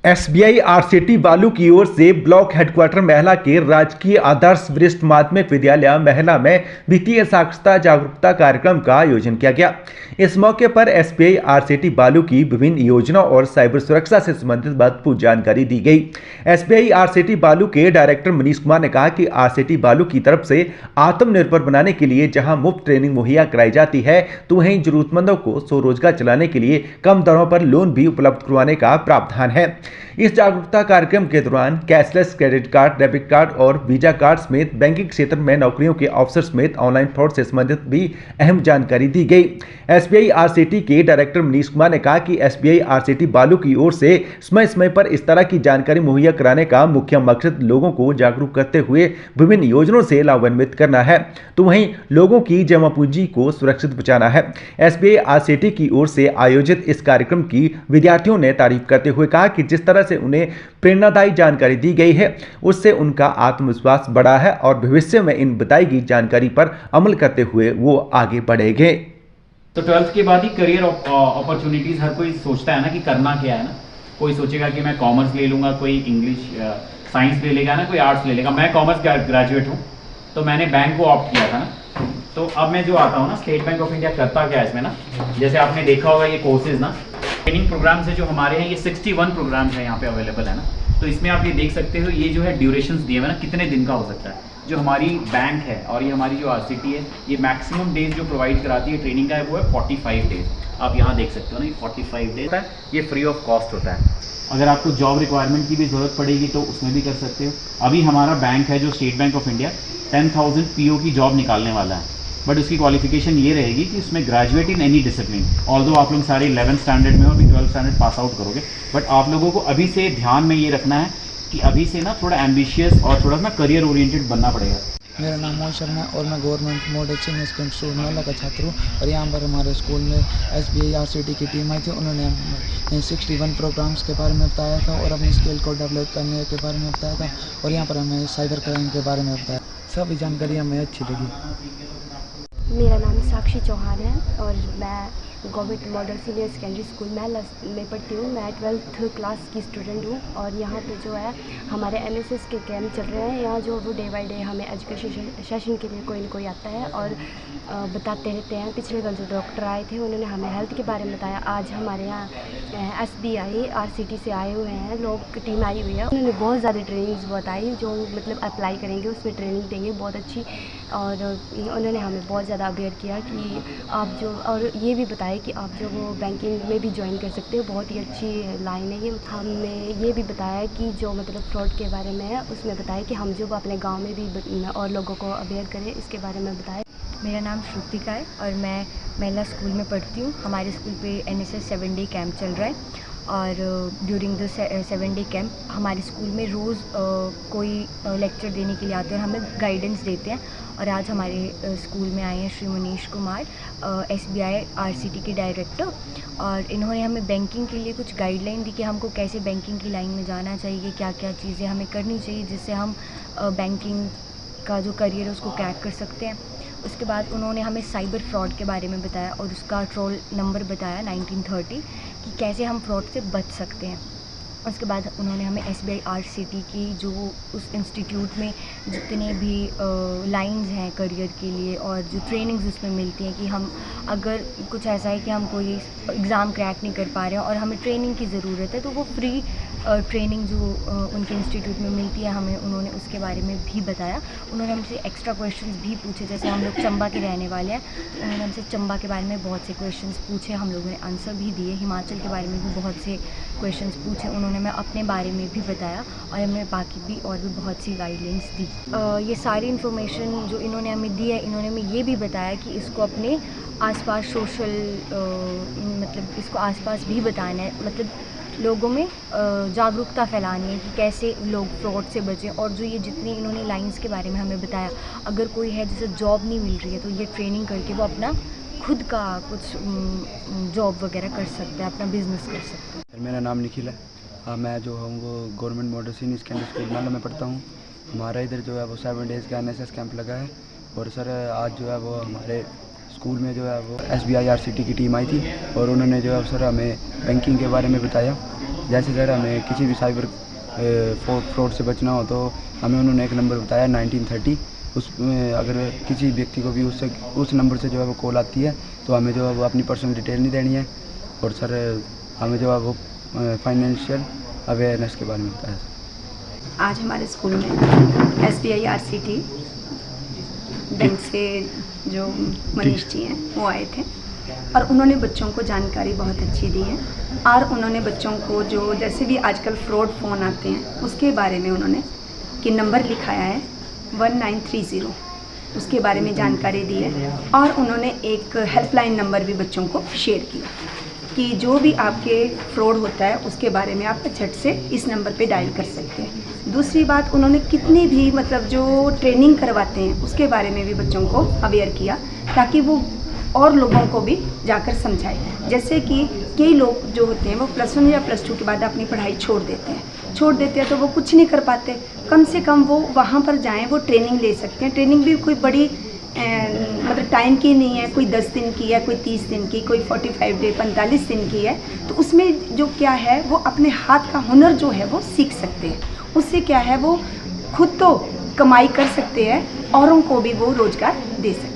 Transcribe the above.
SBI RCT बालू की ओर से ब्लॉक हेडक्वार्टर महिला के राजकीय आदर्श वरिष्ठ माध्यमिक विद्यालय महिला में वित्तीय साक्षरता जागरूकता कार्यक्रम का आयोजन किया गया। इस मौके पर एसबीआई आरसीटी बालू की विभिन्न योजनाओं और साइबर सुरक्षा से संबंधित महत्वपूर्ण जानकारी दी गई। एसबीआई आरसीटी बालू के डायरेक्टर मनीष कुमार ने कहा कि आरसीटी बालू की तरफ से आत्मनिर्भर बनाने के लिए जहां मुफ्त ट्रेनिंग मुहैया कराई जाती है, तो वहीं जरूरतमंदों को स्वरोजगार चलाने के लिए कम दरों पर लोन भी उपलब्ध करवाने का प्रावधान है। इस जागरूकता कार्यक्रम के दौरान cashless credit card, debit card और वीजा कार्ड समेत बैंकिंग क्षेत्र में नौकरियों के अवसर समेत ऑनलाइन फ्रॉड से संबंधित भी अहम जानकारी दी गई। एसबीआई आरसीटी के डायरेक्टर मनीष कुमार ने कहा कि एसबीआई आरसीटी बालू की ओर से समय समय पर इस तरह की जानकारी मुहैया कराने का मुख्य मकसद लोगों को जागरूक करते हुए विभिन्न योजनाओं से लाभान्वित करना है, तो वहीं लोगों की जमा पूंजी को सुरक्षित बचाना है। एसबीआई आरसीटी की ओर से आयोजित इस कार्यक्रम की विद्यार्थियों ने तारीफ करते हुए कहा कि जिस तरह से उन्हें प्रेरणादायी जानकारी दी गई है, उससे उनका आत्मविश्वास बढ़ा है और भविष्य में इन बताई गई जानकारी पर अमल करते हुए वो आगे बढ़ेंगे। तो 12th के बाद ही करियर अपॉर्चुनिटीज़ हर कोई सोचता है ना कि करना क्या है ना। कोई सोचेगा कि मैं कॉमर्स ले लूँगा, कोई इंग्लिश साइंस ले लेगा ना, कोई आर्ट्स ले लेगा। मैं कॉमर्स ग्रेजुएट हूँ, तो मैंने बैंक को ऑप्ट किया था ना। तो अब मैं जो आता हूँ ना, स्टेट बैंक ऑफ इंडिया करता क्या है इसमें ना, जैसे आपने देखा होगा ये कोर्सेज ना, ट्रेनिंग प्रोग्राम्स है जो हमारे हैं, ये 61 प्रोग्राम्स हैं यहाँ पे अवेलेबल है ना। तो इसमें आप ये देख सकते हो, ये जो है ड्यूरेशंस दिए हुए ना, कितने दिन का हो सकता है। जो हमारी बैंक है और ये हमारी जो आरसीटी है, ये मैक्सिमम डेज जो प्रोवाइड कराती है ट्रेनिंग का है वो है 45 डेज। आप यहाँ देख सकते हो ना, ये 45 डेज है, ये फ्री ऑफ कॉस्ट होता है। अगर आपको जॉब रिक्वायरमेंट की भी ज़रूरत पड़ेगी तो उसमें भी कर सकते हो। अभी हमारा बैंक है जो state bank of India 10,000 PO की जॉब निकालने वाला है, बट उसकी क्वालिफिकेशन ये रहेगी कि उसमें graduate in any discipline. Although आप लोग सारे 11th स्टैंडर्ड में हो, अभी 12th स्टैंडर्ड पास आउट करोगे, बट आप लोगों को अभी से ध्यान में ये रखना है कि अभी से ना थोड़ा एम्बिशियस और थोड़ा ना करियर ओरिएंटेड बनना पड़ेगा। मेरा नाम मोहन शर्मा है और मैं government model senior secondary school Mela का छात्र हूँ। और यहाँ पर हमारे स्कूल में एसबीआई आरसीटी की टीम आई थी। उन्होंने हमें 61 प्रोग्राम्स के बारे में बताया था और अपनी स्किल को डेवलप करने के बारे में बताया था, और यहाँ पर हमें साइबर क्राइम के बारे में बताया। सभी जानकारी हमें अच्छी लगी। मेरा नाम साक्षी चौहान है और मैं government model senior secondary school में पढ़ती हूँ। मैं 12th क्लास की स्टूडेंट हूँ और यहाँ पे जो है हमारे एनएसएस के कैंप चल रहे हैं। यहाँ जो वो डे बाय डे हमें एजुकेशन सेशन के लिए कोई न कोई आता है और बताते रहते हैं। पिछले कल जो डॉक्टर आए थे उन्होंने हमें हेल्थ के बारे में बताया। आज हमारे यहाँ एसबीआई आरसीटी से आए हुए हैं लोग, टीम आई हुई है। उन्होंने बहुत ज़्यादा ट्रेनिंग्स बताई जो मतलब अप्लाई करेंगे उसमें ट्रेनिंग देंगे बहुत अच्छी, और उन्होंने हमें बहुत ज़्यादा अवेयर किया कि आप जो, और ये भी बताया कि आप जो वो बैंकिंग में भी ज्वाइन कर सकते हो। बहुत ही अच्छी लाइन है ये। हमें ये भी बताया कि जो मतलब फ्रॉड के बारे में है उसमें बताया कि हम जो अपने गांव में भी और लोगों को अवेयर करें इसके बारे में बताया। मेरा नाम श्रुतिका है और मैं महिला स्कूल में पढ़ती हूँ। हमारे स्कूल पे एनएसएस 7 डे कैंप चल रहा है और ड्यूरिंग द 7 डे कैंप हमारे स्कूल में रोज़ कोई लेक्चर देने के लिए आते हैं और हमें गाइडेंस देते हैं। और आज हमारे स्कूल में आए हैं श्री मनीष कुमार, एसबीआई आरसीटी के डायरेक्टर, और इन्होंने हमें बैंकिंग के लिए कुछ गाइडलाइन दी कि हमको कैसे बैंकिंग की लाइन में जाना चाहिए, क्या क्या चीज़ें हमें करनी चाहिए जिससे हम बैंकिंग का जो करियर है उसको क्रैक कर सकते हैं। उसके बाद उन्होंने हमें साइबर फ्रॉड के बारे में बताया और उसका ट्रोल नंबर बताया 1930 कि कैसे हम फ्रॉड से बच सकते हैं। उसके बाद उन्होंने हमें एसबीआई आरसीटी की जो उस इंस्टीट्यूट में जितने भी लाइंस हैं करियर के लिए और जो ट्रेनिंग्स उसमें मिलती हैं कि हम अगर कुछ ऐसा है कि हम कोई एग्ज़ाम क्रैक नहीं कर पा रहे हैं और हमें ट्रेनिंग की ज़रूरत है, तो वो फ्री ट्रेनिंग जो उनके इंस्टीट्यूट में मिलती है हमें, उन्होंने उसके बारे में भी बताया। उन्होंने हमसे एक्स्ट्रा क्वेश्चंस भी पूछे, जैसे हम लोग चंबा के रहने वाले हैं तो उन्होंने हमसे चंबा के बारे में बहुत से क्वेश्चंस पूछे, हम लोगों ने आंसर भी दिए। हिमाचल के बारे में भी बहुत से क्वेश्चंस पूछे, उन्होंने हमें अपने बारे में भी बताया और हमें बाकी भी और भी बहुत सी गाइडलाइंस दी। ये सारी इन्फॉर्मेशन जो इन्होंने हमें दी है, इन्होंने हमें ये भी बताया कि इसको अपने आसपास सोशल मतलब इसको आसपास भी बताना है, मतलब लोगों में जागरूकता फैलानी है कि कैसे लोग फ्रॉड से बचें। और जो ये जितनी इन्होंने लाइंस के बारे में हमें बताया, अगर कोई है जिसे जॉब नहीं मिल रही है तो ये ट्रेनिंग करके वो अपना खुद का कुछ जॉब वगैरह कर सकते हैं, अपना बिजनेस कर सकते हैं। मेरा नाम निखिल है। मैं जो हूँ वो government model senior secondary school Mela में पढ़ता हूँ। हमारा इधर जो है वो 7 डेज़ का एनएसएस कैंप लगा है और सर आज जो है वो हमारे स्कूल में जो है वो एसबीआई आरसीटी की टीम आई थी और उन्होंने जो है सर हमें बैंकिंग के बारे में बताया जैसे सर हमें किसी भी साइबर फ्रॉड से बचना हो तो हमें उन्होंने एक नंबर बताया 1930, उसमें अगर किसी व्यक्ति को भी उस नंबर से जो है वो कॉल आती है तो हमें जो है वो अपनी पर्सनल डिटेल नहीं देनी है। और सर हमें जो है वो फाइनेंशियल अवेयरनेस के बारे में बताया सर। आज हमारे स्कूल में SBI RCT बैंक से जो मनीष जी हैं वो आए थे और उन्होंने बच्चों को जानकारी बहुत अच्छी दी है और उन्होंने बच्चों को जो जैसे भी आजकल फ्रॉड फ़ोन आते हैं उसके बारे में उन्होंने कि नंबर लिखाया है 1930, उसके बारे में जानकारी दी है और उन्होंने एक हेल्पलाइन नंबर भी बच्चों को शेयर किया कि जो भी आपके फ्रॉड होता है उसके बारे में आप झट से इस नंबर पे डायल कर सकते हैं। दूसरी बात उन्होंने कितनी भी मतलब जो ट्रेनिंग करवाते हैं उसके बारे में भी बच्चों को अवेयर किया ताकि वो और लोगों को भी जाकर समझाए। जैसे कि कई लोग जो होते हैं वो +1 या +2 के बाद अपनी पढ़ाई छोड़ देते हैं तो वो कुछ नहीं कर पाते। कम से कम वो वहाँ पर जाएं, वो ट्रेनिंग ले सकते हैं। ट्रेनिंग भी कोई बड़ी मतलब टाइम की नहीं है, कोई 10 दिन की है, कोई 30 दिन की, कोई 45 डे 45 दिन की है। तो उसमें जो क्या है वो अपने हाथ का हुनर जो है वो सीख सकते हैं। उससे क्या है वो खुद तो कमाई कर सकते हैं, औरों को भी वो रोज़गार दे सकते हैं।